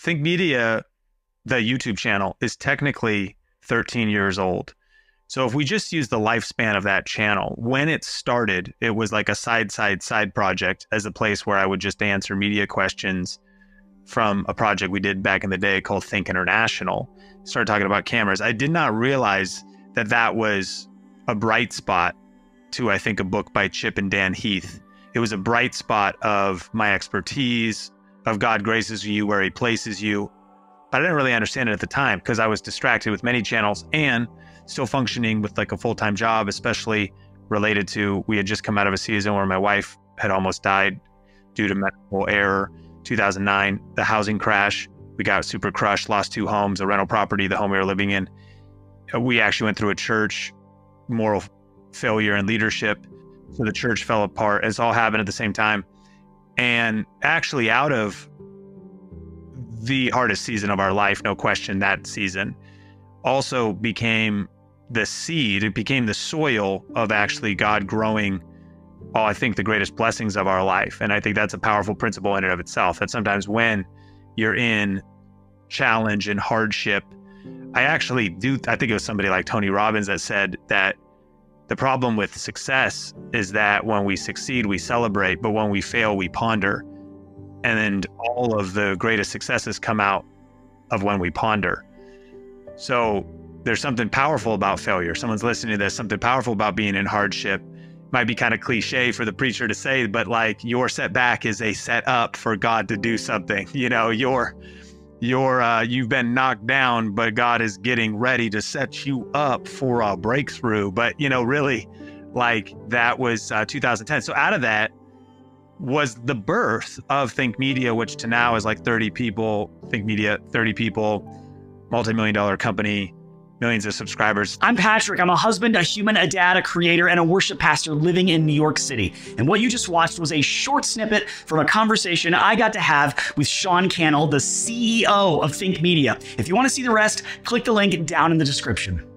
Think Media, the YouTube channel, is technically 13 years old. So if we just use the lifespan of that channel, when it started, it was like a side project as a place where I would just answer media questions from a project we did back in the day called Think International. Started talking about cameras. I did not realize that that was a bright spot to, I think, a book by Chip and Dan Heath. It was a bright spot of my expertise, of God graces you where he places you. But I didn't really understand it at the time because I was distracted with many channels and still functioning with like a full-time job, especially related to, we had just come out of a season where my wife had almost died due to medical error. 2009, the housing crash, we got super crushed, lost 2 homes, a rental property, the home we were living in. We actually went through a church moral failure and leadership. So the church fell apart. It's all happened at the same time. And actually out of the hardest season of our life, no question, that season also became the seed. It became the soil of actually God growing all, I think, the greatest blessings of our life. And I think that's a powerful principle in and of itself, that sometimes when you're in challenge and hardship, I think it was somebody like Tony Robbins that said that the problem with success is that when we succeed, we celebrate, but when we fail, we ponder. And then all of the greatest successes come out of when we ponder. So there's something powerful about failure. Someone's listening to this, something powerful about being in hardship. Might be kind of cliche for the preacher to say, but like, your setback is a setup for God to do something. You know, you've been knocked down, but God is getting ready to set you up for a breakthrough. But, you know, really, like, that was 2010. So out of that was the birth of Think Media, which to now is like 30 people, Think Media, 30 people, multi-million-dollar company, millions of subscribers. I'm Patrick. I'm a husband, a human, a dad, a creator, and a worship pastor living in New York City. And what you just watched was a short snippet from a conversation I got to have with Sean Cannell, the CEO of Think Media. If you want to see the rest, click the link down in the description.